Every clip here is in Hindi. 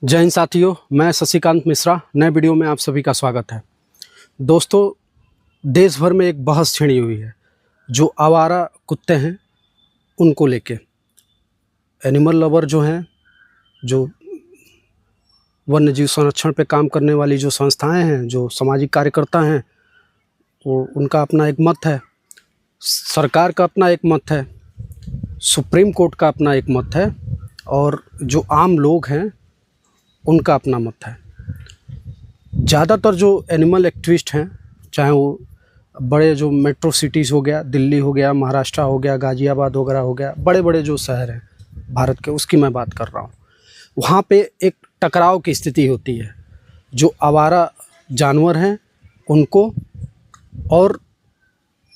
जय हिंद साथियों, मैं शशिकांत मिश्रा नए वीडियो में आप सभी का स्वागत है। दोस्तों, देश भर में एक बहस छिड़ी हुई है जो आवारा कुत्ते हैं उनको लेके। एनिमल लवर जो हैं, जो वन्य जीव संरक्षण पे काम करने वाली जो संस्थाएं हैं, जो सामाजिक कार्यकर्ता हैं, वो उनका अपना एक मत है, सरकार का अपना एक मत है, सुप्रीम कोर्ट का अपना एक मत है और जो आम लोग हैं उनका अपना मत है। ज़्यादातर जो एनिमल एक्टिविस्ट हैं, चाहे वो बड़े जो मेट्रो सिटीज़ हो गया, दिल्ली हो गया, महाराष्ट्र हो गया, गाज़ियाबाद वगैरह हो गया, बड़े बड़े जो शहर हैं भारत के, उसकी मैं बात कर रहा हूँ। वहाँ पे एक टकराव की स्थिति होती है। जो आवारा जानवर हैं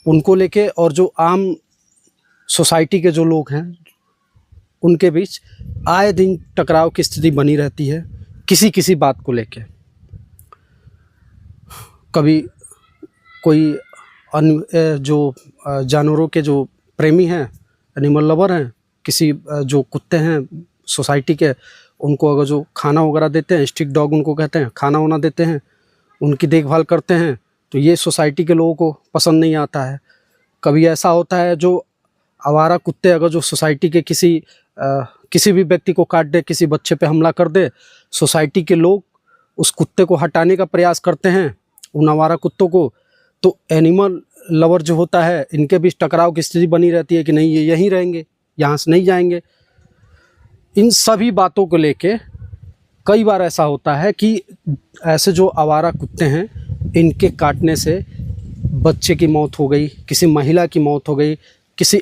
उनको लेके और जो आम सोसाइटी के जो लोग हैं उनके बीच आए दिन टकराव की स्थिति बनी रहती है किसी बात को लेके। कभी कोई जो जानवरों के जो प्रेमी हैं, एनिमल लवर हैं, किसी जो कुत्ते हैं सोसाइटी के, उनको अगर जो खाना वगैरह देते हैं, स्ट्रीट डॉग उनको कहते हैं, खाना वाना देते हैं, उनकी देखभाल करते हैं, तो ये सोसाइटी के लोगों को पसंद नहीं आता है। कभी ऐसा होता है जो आवारा कुत्ते अगर जो सोसाइटी के किसी भी व्यक्ति को काट दे, किसी बच्चे पे हमला कर दे, सोसाइटी के लोग उस कुत्ते को हटाने का प्रयास करते हैं, उन आवारा कुत्तों को। तो एनिमल लवर जो होता है, इनके बीच टकराव की स्थिति बनी रहती है कि नहीं, ये यहीं रहेंगे, यहाँ से नहीं जाएंगे। इन सभी बातों को लेके कई बार ऐसा होता है कि ऐसे जो आवारा कुत्ते हैं, इनके काटने से बच्चे की मौत हो गई, किसी महिला की मौत हो गई, किसी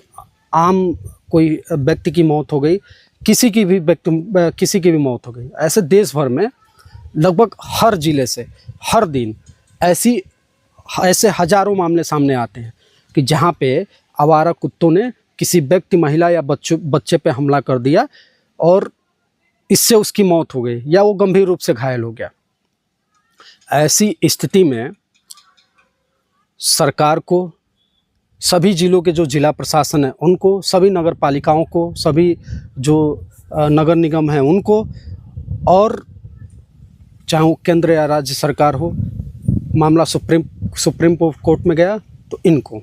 आम कोई व्यक्ति की मौत हो गई, किसी की भी मौत हो गई। ऐसे देश भर में लगभग हर ज़िले से हर दिन ऐसे हज़ारों मामले सामने आते हैं कि जहाँ पे आवारा कुत्तों ने किसी व्यक्ति, महिला या बच्चे पे हमला कर दिया और इससे उसकी मौत हो गई या वो गंभीर रूप से घायल हो गया। ऐसी स्थिति में सरकार को, सभी ज़िलों के जो ज़िला प्रशासन है उनको, सभी नगर पालिकाओं को, सभी जो नगर निगम हैं उनको, और चाहे वो केंद्र या राज्य सरकार हो, मामला सुप्रीम कोर्ट में गया तो इनको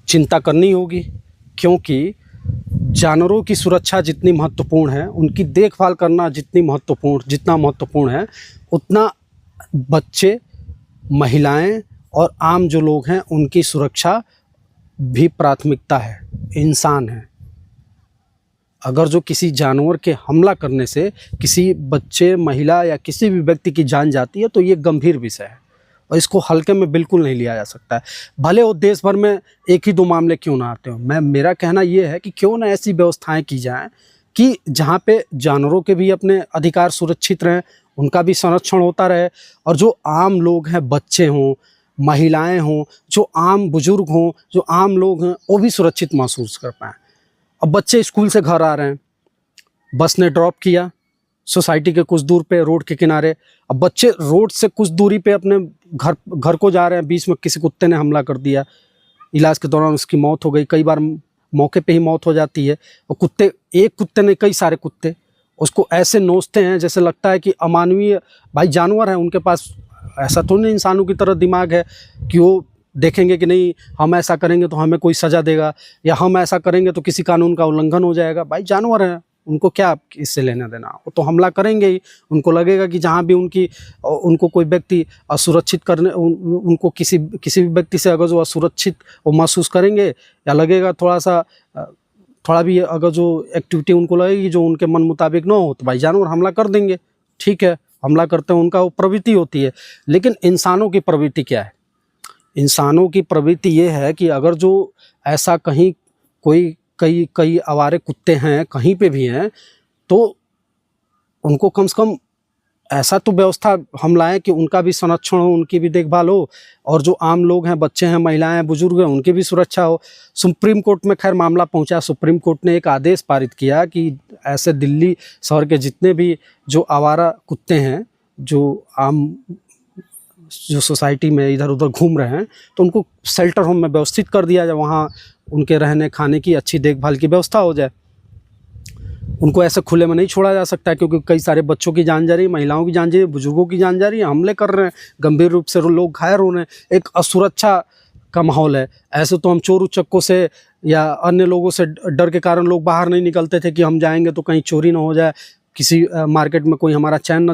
चिंता करनी होगी। क्योंकि जानवरों की सुरक्षा जितनी महत्वपूर्ण है, उनकी देखभाल करना जितना महत्वपूर्ण है, उतना बच्चे, महिलाएं और आम जो लोग हैं उनकी सुरक्षा भी प्राथमिकता है। इंसान है, अगर जो किसी जानवर के हमला करने से किसी बच्चे, महिला या किसी भी व्यक्ति की जान जाती है तो ये गंभीर विषय है और इसको हल्के में बिल्कुल नहीं लिया जा सकता है। भले वो देश भर में एक ही दो मामले क्यों ना आते हो, मेरा कहना ये है कि क्यों ना ऐसी व्यवस्थाएं की जाएं कि जहाँ पे जानवरों के भी अपने अधिकार सुरक्षित रहें, उनका भी संरक्षण होता रहे, और जो आम लोग हैं, बच्चे हों, महिलाएं हों, जो आम बुजुर्ग हों, जो आम लोग हैं, वो भी सुरक्षित महसूस कर पाएँ। अब बच्चे स्कूल से घर आ रहे हैं, बस ने ड्रॉप किया सोसाइटी के कुछ दूर पे, रोड के किनारे। अब बच्चे रोड से कुछ दूरी पे अपने घर को जा रहे हैं, बीच में किसी कुत्ते ने हमला कर दिया, इलाज के दौरान उसकी मौत हो गई। कई बार मौके पे ही मौत हो जाती है। और एक कुत्ते ने कई सारे कुत्ते उसको ऐसे नोचते हैं जैसे लगता है कि अमानवीय, भाई जानवर है, उनके पास ऐसा तो नहीं इंसानों की तरह दिमाग है कि वो देखेंगे कि नहीं हम ऐसा करेंगे तो हमें कोई सज़ा देगा, या हम ऐसा करेंगे तो किसी कानून का उल्लंघन हो जाएगा। भाई जानवर हैं, उनको क्या इससे लेना देना, वो तो हमला करेंगे ही। उनको लगेगा कि जहाँ भी उनको कोई व्यक्ति असुरक्षित करने, उनको किसी भी व्यक्ति से अगर जो असुरक्षित वो महसूस करेंगे, या लगेगा थोड़ा भी अगर जो एक्टिविटी उनको लगेगी जो उनके मन मुताबिक ना हो, तो भाई जानवर हमला कर देंगे। ठीक है, हमला करते हैं, उनका वो प्रवृत्ति होती है। लेकिन इंसानों की प्रवृत्ति क्या है? इंसानों की प्रवृत्ति ये है कि अगर जो ऐसा कहीं कई आवारे कुत्ते हैं, कहीं पे भी हैं, तो उनको कम से कम ऐसा तो व्यवस्था हम लाएं कि उनका भी संरक्षण हो, उनकी भी देखभाल हो, और जो आम लोग हैं, बच्चे हैं, महिलाएं हैं, बुजुर्ग हैं, उनकी भी सुरक्षा हो। सुप्रीम कोर्ट में खैर मामला पहुंचा। सुप्रीम कोर्ट ने एक आदेश पारित किया कि ऐसे दिल्ली शहर के जितने भी जो आवारा कुत्ते हैं, जो सोसाइटी में इधर उधर घूम रहे हैं, तो उनको शेल्टर होम में व्यवस्थित कर दिया जाए, वहाँ उनके रहने खाने की अच्छी देखभाल की व्यवस्था हो जाए। उनको ऐसे खुले में नहीं छोड़ा जा सकता है, क्योंकि कई सारे बच्चों की जान जा रही है, महिलाओं की जान जा रही है, बुजुर्गों की जान जा रही है, हमले कर रहे हैं, गंभीर रूप से लोग घायल हो रहे हैं, एक असुरक्षा का माहौल है। ऐसे तो हम चोर उचक्कों से या अन्य लोगों से डर के कारण लोग बाहर नहीं निकलते थे कि हम जाएंगे तो कहीं चोरी ना हो जाए, किसी मार्केट में कोई हमारा चैन न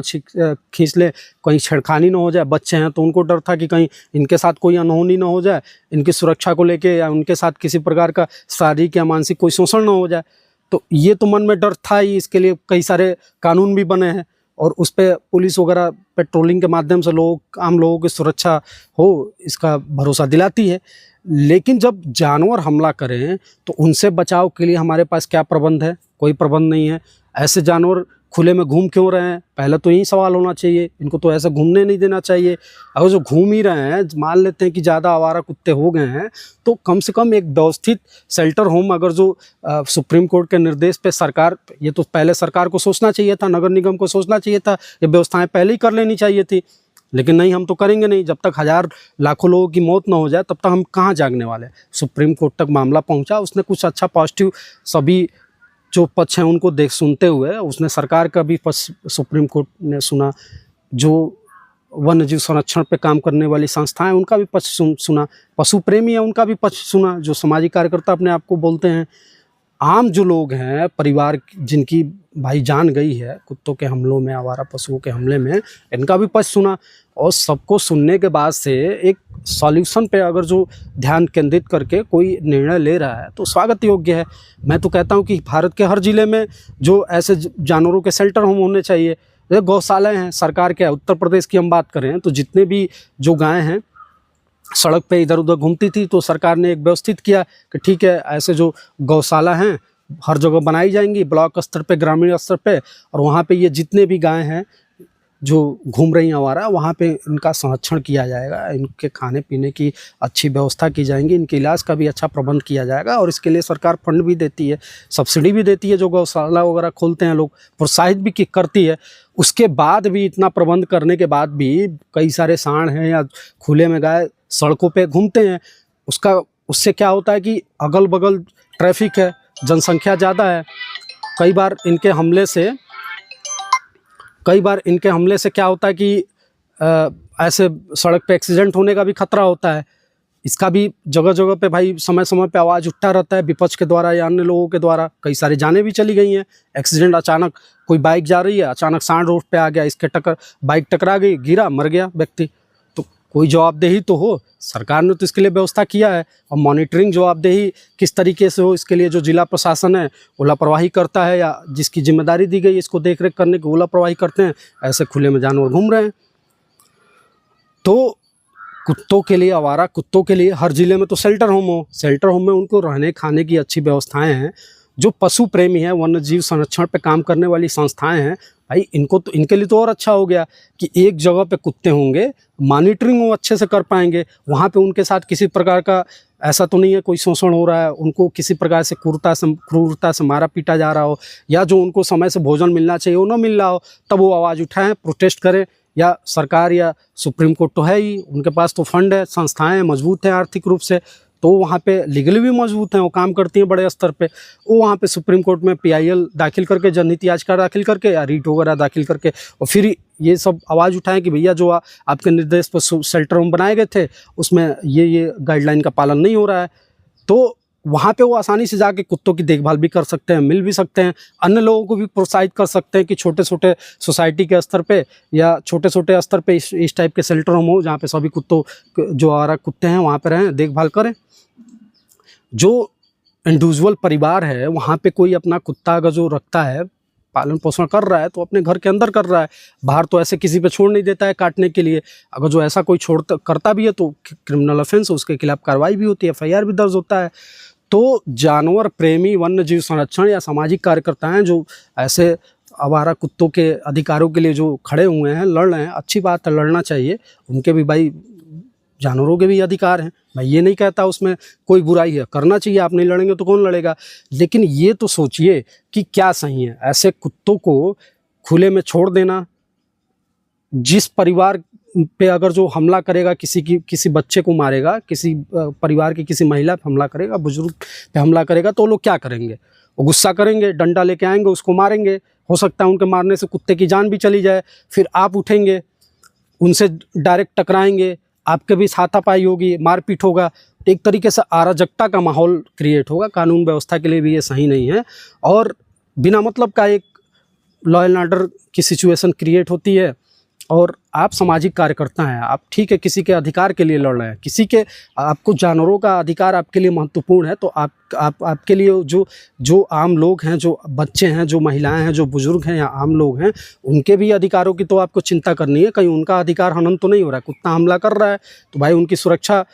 खींच ले, कहीं छेड़खानी ना हो जाए। बच्चे हैं तो उनको डर था कि कहीं इनके साथ कोई अनहोनी ना हो जाए, इनकी सुरक्षा को लेके या उनके साथ किसी प्रकार का शारीरिक या मानसिक कोई शोषण ना हो जाए। तो ये तो मन में डर था ही, इसके लिए कई सारे कानून भी बने हैं और उस पर पुलिस वगैरह पेट्रोलिंग के माध्यम से लोग, आम लोगों की सुरक्षा हो, इसका भरोसा दिलाती है। लेकिन जब जानवर हमला करें तो उनसे बचाव के लिए हमारे पास क्या प्रबंध है? कोई प्रबंध नहीं है। ऐसे जानवर खुले में घूम क्यों रहे हैं? पहले तो यही सवाल होना चाहिए, इनको तो ऐसे घूमने नहीं देना चाहिए। अगर जो घूम ही रहे हैं, मान लेते हैं कि ज़्यादा आवारा कुत्ते हो गए हैं, तो कम से कम एक व्यवस्थित शेल्टर होम, अगर जो सुप्रीम कोर्ट के निर्देश पे सरकार, ये तो पहले सरकार को सोचना चाहिए था, नगर निगम को सोचना चाहिए था, ये व्यवस्थाएं पहले ही कर लेनी चाहिए थी। लेकिन नहीं, हम तो करेंगे नहीं। जब तक हज़ार लाखों लोगों की मौत ना हो जाए तब तक हम कहाँ जागने वाले। सुप्रीम कोर्ट तक मामला पहुँचा, उसने कुछ अच्छा पॉजिटिव सभी जो पक्ष हैं उनको सुनते हुए उसने सरकार का भी पक्ष सुप्रीम कोर्ट ने सुना, जो वन्य जीव संरक्षण पे काम करने वाली संस्थाएं उनका भी पक्ष सुना, पशु प्रेमी है उनका भी पक्ष सुना, जो सामाजिक कार्यकर्ता अपने आप को बोलते हैं, आम जो लोग हैं, परिवार जिनकी भाई जान गई है कुत्तों के हमलों में, आवारा पशुओं के हमले में, इनका भी पक्ष सुना। और सबको सुनने के बाद से एक सॉल्यूशन पे अगर जो ध्यान केंद्रित करके कोई निर्णय ले रहा है तो स्वागत योग्य है। मैं तो कहता हूँ कि भारत के हर ज़िले में जो ऐसे जानवरों के शेल्टर होम होने चाहिए, जैसे गौशालाएँ हैं सरकार के। उत्तर प्रदेश की हम बात करें तो जितने भी जो गायें हैं सड़क पे इधर उधर घूमती थी, तो सरकार ने एक व्यवस्थित किया कि ठीक है, ऐसे जो गौशाला हैं हर जगह बनाई जाएंगी, ब्लॉक स्तर पे, ग्रामीण स्तर पे, और वहाँ पे ये जितने भी गायें हैं जो घूम रही हैं आवारा, वहाँ पे इनका संरक्षण किया जाएगा, इनके खाने पीने की अच्छी व्यवस्था की जाएंगी, इनके इलाज का भी अच्छा प्रबंध किया जाएगा। और इसके लिए सरकार फंड भी देती है, सब्सिडी भी देती है, जो गौशाला वगैरह खोलते हैं लोग प्रोत्साहित भी करती है। उसके बाद भी, इतना प्रबंध करने के बाद भी कई सारे सांड हैं या खुले में गाय सड़कों पे घूमते हैं। उससे क्या होता है कि अगल बगल ट्रैफिक है, जनसंख्या ज़्यादा है, कई बार इनके हमले से क्या होता है कि ऐसे सड़क पे एक्सीडेंट होने का भी खतरा होता है। इसका भी जगह जगह पे भाई समय समय पे आवाज़ उठता रहता है, विपक्ष के द्वारा या अन्य लोगों के द्वारा। कई सारी जानें भी चली गई हैं। एक्सीडेंट, अचानक कोई बाइक जा रही है, अचानक सांड रोड पे आ गया, इसके बाइक टकरा गई, गिरा, मर गया व्यक्ति। तो कोई जवाबदेही तो हो, सरकार ने तो इसके लिए व्यवस्था किया है। और मॉनिटरिंग, जवाबदेही किस तरीके से हो, इसके लिए जो जिला प्रशासन है वो लापरवाही करता है, या जिसकी जिम्मेदारी दी गई इसको देख रेख करने की वो लापरवाही करते हैं, ऐसे खुले में जानवर घूम रहे हैं। तो कुत्तों के लिए, आवारा कुत्तों के लिए हर ज़िले में तो शेल्टर होम हो, शेल्टर होम में उनको रहने खाने की अच्छी व्यवस्थाएं हैं। जो पशु प्रेमी हैं, वन्य जीव संरक्षण पे काम करने वाली संस्थाएं हैं, भाई इनको तो, इनके लिए तो और अच्छा हो गया कि एक जगह पे कुत्ते होंगे, मॉनिटरिंग वो अच्छे से कर पाएंगे। वहाँ पे उनके साथ किसी प्रकार का ऐसा तो नहीं है कोई शोषण हो रहा है, उनको किसी प्रकार से क्रूरता से मारा पीटा जा रहा हो, या जो उनको समय से भोजन मिलना चाहिए वो ना मिल रहा हो, तब वो आवाज़ उठाएं, प्रोटेस्ट करें। या सरकार या सुप्रीम कोर्ट तो है ही, उनके पास तो फंड है, संस्थाएं मजबूत हैं आर्थिक रूप से, तो वहाँ पे लीगली भी मजबूत हैं, वो काम करती हैं बड़े स्तर पे। वो वहाँ पे सुप्रीम कोर्ट में PIL दाखिल करके, जनहित याचिका दाखिल करके या रीट वगैरह दाखिल करके, और फिर ये सब आवाज़ उठाएं कि भैया जो आपके निर्देश पर शेल्टर होम बनाए गए थे उसमें ये गाइडलाइन का पालन नहीं हो रहा है। तो वहाँ पे वो आसानी से जाके कुत्तों की देखभाल भी कर सकते हैं, मिल भी सकते हैं, अन्य लोगों को भी प्रोत्साहित कर सकते हैं कि छोटे छोटे सोसाइटी के स्तर पे या छोटे छोटे स्तर पे इस टाइप के शेल्टर होम हो, जहाँ पे सभी कुत्तों, जो आवारा कुत्ते हैं वहाँ पे रहें, देखभाल करें। जो इंडिविजुअल परिवार है वहाँ पे कोई अपना कुत्ता अगर जो रखता है, पालन पोषण कर रहा है, तो अपने घर के अंदर कर रहा है, बाहर तो ऐसे किसी पे छोड़ नहीं देता है काटने के लिए। अगर जो ऐसा कोई करता भी है तो क्रिमिनल ऑफेंस, उसके खिलाफ कार्रवाई भी होती है, FIR भी दर्ज होता है। तो जानवर प्रेमी, वन्य जीव संरक्षण या सामाजिक कार्यकर्ता हैं जो ऐसे आवारा कुत्तों के अधिकारों के लिए जो खड़े हुए हैं, लड़ रहे हैं, अच्छी बात है, लड़ना चाहिए। उनके भी भाई, जानवरों के भी अधिकार हैं, मैं ये नहीं कहता उसमें कोई बुराई है, करना चाहिए। आप नहीं लड़ेंगे तो कौन लड़ेगा। लेकिन ये तो सोचिए कि क्या सही है, ऐसे कुत्तों को खुले में छोड़ देना। जिस परिवार पे अगर जो हमला करेगा, किसी बच्चे को मारेगा, किसी परिवार की किसी महिला पे हमला करेगा, बुजुर्ग पे हमला करेगा, तो लोग क्या करेंगे? वो गुस्सा करेंगे, डंडा लेके आएंगे, उसको मारेंगे, हो सकता है उनके मारने से कुत्ते की जान भी चली जाए। फिर आप उठेंगे, उनसे डायरेक्ट टकराएंगे, आपके भी हाथापाई होगी, मारपीट होगा, एक तरीके से अराजकता का माहौल क्रिएट होगा। कानून व्यवस्था के लिए भी ये सही नहीं है और बिना मतलब का एक लॉ एंड ऑर्डर की सिचुएशन क्रिएट होती है। और आप सामाजिक कार्यकर्ता हैं, आप ठीक है किसी के अधिकार के लिए लड़ रहे हैं, किसी के आपको जानवरों का अधिकार आपके लिए महत्वपूर्ण है, तो आपके लिए जो आम लोग हैं, जो बच्चे हैं, जो महिलाएं हैं, जो बुजुर्ग हैं या आम लोग हैं, उनके भी अधिकारों की तो आपको चिंता करनी है। कहीं उनका अधिकार हनन तो नहीं हो रहा है, कुत्ता हमला कर रहा है तो भाई उनकी सुरक्षा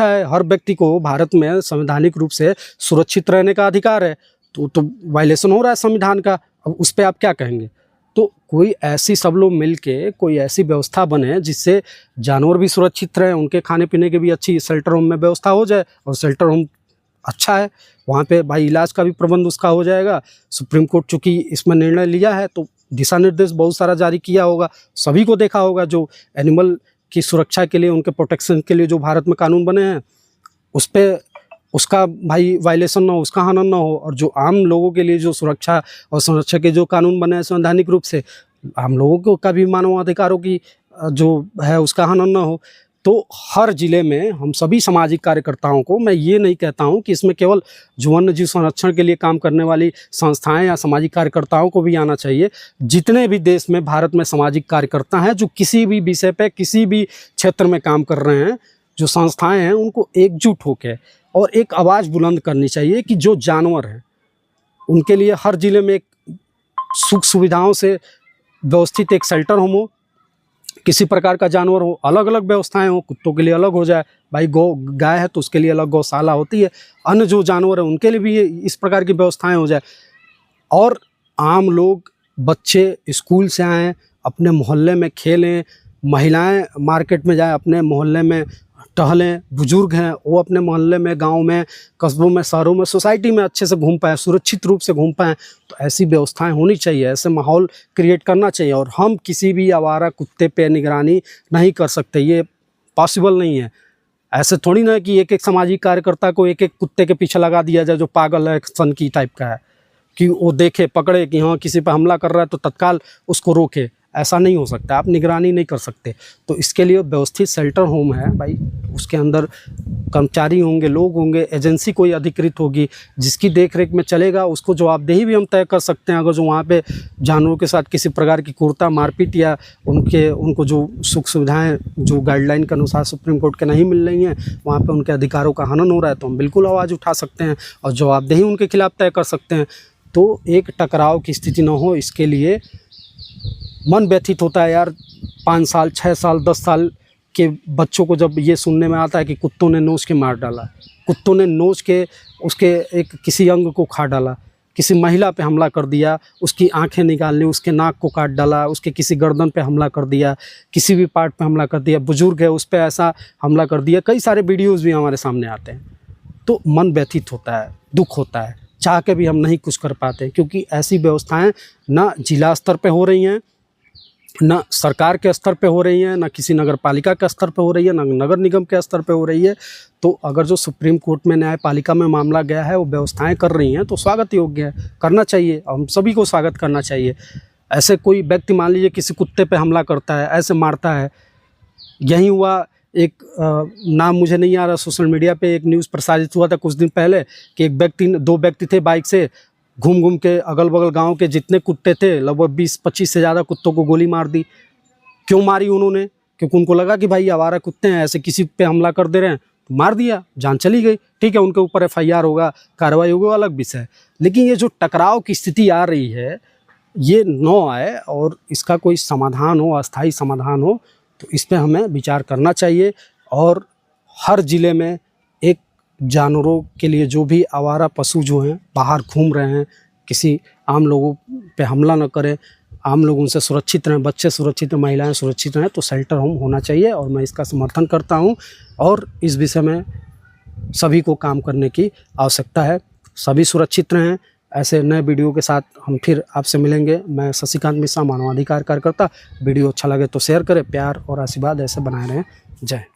है। हर व्यक्ति को भारत में संवैधानिक रूप से सुरक्षित रहने का अधिकार है, तो वायलेशन हो रहा है संविधान का, अब उस पर आप क्या कहेंगे। तो कोई ऐसी सब लोग मिल के कोई ऐसी व्यवस्था बने जिससे जानवर भी सुरक्षित रहें, उनके खाने पीने की भी अच्छी शेल्टर होम में व्यवस्था हो जाए। और शेल्टर होम अच्छा है, वहाँ पे भाई इलाज का भी प्रबंध उसका हो जाएगा। सुप्रीम कोर्ट चूँकि इसमें निर्णय लिया है तो दिशा निर्देश बहुत सारा जारी किया होगा, सभी को देखा होगा। जो एनिमल की सुरक्षा के लिए, उनके प्रोटेक्शन के लिए जो भारत में कानून बने हैं उस पर उसका भाई वायलेशन ना हो, उसका हनन ना हो। और जो आम लोगों के लिए जो सुरक्षा और संरक्षण के जो कानून बने हैं संवैधानिक रूप से, आम लोगों को का भी मानवाधिकारों की जो है उसका हनन ना हो। तो हर ज़िले में हम सभी सामाजिक कार्यकर्ताओं को, मैं ये नहीं कहता हूँ कि इसमें केवल जो वन्य जीव संरक्षण के लिए काम करने वाली संस्थाएं या सामाजिक कार्यकर्ताओं को भी आना चाहिए। जितने भी देश में, भारत में सामाजिक कार्यकर्ता हैं जो किसी भी विषय पे, किसी भी क्षेत्र में काम कर रहे हैं, जो संस्थाएं हैं, उनको एकजुट होकर और एक आवाज़ बुलंद करनी चाहिए कि जो जानवर हैं उनके लिए हर ज़िले में एक सुख सुविधाओं से व्यवस्थित एक शेल्टर होम हो। किसी प्रकार का जानवर हो, अलग अलग व्यवस्थाएं हो, कुत्तों के लिए अलग हो जाए, भाई गाय है तो उसके लिए अलग गौशाला होती है, अन्य जो जानवर है उनके लिए भी इस प्रकार की व्यवस्थाएं हो जाए। और आम लोग, बच्चे स्कूल से आएँ, अपने मोहल्ले में खेलें, महिलाएं मार्केट में जाएं, अपने मोहल्ले में टहलें, बुजुर्ग हैं वो अपने मोहल्ले में, गांव में, कस्बों में, शहरों में, सोसाइटी में अच्छे से घूम पाएँ, सुरक्षित रूप से घूम पाएँ। तो ऐसी व्यवस्थाएं होनी चाहिए, ऐसे माहौल क्रिएट करना चाहिए। और हम किसी भी आवारा कुत्ते पे निगरानी नहीं कर सकते, ये पॉसिबल नहीं है। ऐसे थोड़ी ना कि एक सामाजिक कार्यकर्ता को एक कुत्ते के पीछे लगा दिया जाए जो पागल है, सनकी टाइप का है, कि वो देखे, पकड़े कि हाँ किसी पर हमला कर रहा है तो तत्काल उसको रोके। ऐसा नहीं हो सकता, आप निगरानी नहीं कर सकते। तो इसके लिए व्यवस्थित शेल्टर होम है भाई, उसके अंदर कर्मचारी होंगे, लोग होंगे, एजेंसी कोई अधिकृत होगी जिसकी देखरेख में चलेगा। उसको जवाबदेही भी हम तय कर सकते हैं। अगर जो वहाँ पे जानवरों के साथ किसी प्रकार की क्रूरता, मारपीट या उनको जो सुख सुविधाएं जो गाइडलाइन के अनुसार सुप्रीम कोर्ट के नहीं मिल रही हैं, वहाँ पे उनके अधिकारों का हनन हो रहा है, तो हम बिल्कुल आवाज़ उठा सकते हैं और जवाबदेही उनके खिलाफ तय कर सकते हैं। तो एक टकराव की स्थिति न हो, इसके लिए मन व्यथित होता है यार। 5 साल, 6 साल, 10 साल के बच्चों को जब ये सुनने में आता है कि कुत्तों ने नोच के मार डाला, कुत्तों ने नोच के उसके एक किसी अंग को खा डाला, किसी महिला पे हमला कर दिया, उसकी आंखें निकाल ली, उसके नाक को काट डाला, उसके किसी गर्दन पे हमला कर दिया, किसी भी पार्ट पे हमला कर दिया, बुजुर्ग है उस पर ऐसा हमला कर दिया, कई सारे वीडियोज़ भी हमारे सामने आते हैं। तो मन व्यथित होता है, दुख होता है, चाह के भी हम नहीं कुछ कर पाते, क्योंकि ऐसी व्यवस्थाएं ना जिला स्तर पे हो रही हैं, ना सरकार के स्तर पे हो रही है, ना किसी नगर पालिका के स्तर पे हो रही है, ना नगर निगम के स्तर पे हो रही है। तो अगर जो सुप्रीम कोर्ट में, न्यायपालिका में मामला गया है, वो व्यवस्थाएं कर रही हैं तो स्वागत योग्य है, करना चाहिए, हम सभी को स्वागत करना चाहिए। ऐसे कोई व्यक्ति मान लीजिए किसी कुत्ते पे हमला करता है, ऐसे मारता है। यही हुआ, एक नाम मुझे नहीं आ रहा, सोशल मीडिया पे एक न्यूज़ प्रसारित हुआ था कुछ दिन पहले कि 2 व्यक्ति थे, बाइक से घूम घूम के अगल बगल गांव के जितने कुत्ते थे, लगभग 20-25 से ज़्यादा कुत्तों को गोली मार दी। क्यों मारी उन्होंने? क्योंकि उनको लगा कि भाई आवारा कुत्ते हैं, ऐसे किसी पे हमला कर दे रहे हैं, तो मार दिया, जान चली गई। ठीक है, उनके ऊपर FIR होगा, कार्रवाई होगी, अलग विषय। लेकिन ये जो टकराव की स्थिति आ रही है, ये न आए और इसका कोई समाधान हो, अस्थायी समाधान हो, तो इस पर हमें विचार करना चाहिए। और हर ज़िले में एक जानवरों के लिए जो भी आवारा पशु जो हैं बाहर घूम रहे हैं, किसी आम लोगों पे हमला न करें, आम लोग उनसे सुरक्षित रहें, बच्चे सुरक्षित रहें, महिलाएं सुरक्षित रहें, तो शेल्टर होम होना चाहिए और मैं इसका समर्थन करता हूं। और इस विषय में सभी को काम करने की आवश्यकता है। सभी सुरक्षित रहें। ऐसे नए वीडियो के साथ हम फिर आपसे मिलेंगे। मैं शशिकांत मिश्रा, मानवाधिकार कार्यकर्ता। वीडियो अच्छा लगे तो शेयर करें, प्यार और आशीर्वाद ऐसे बनाए रहें। जय हिंद।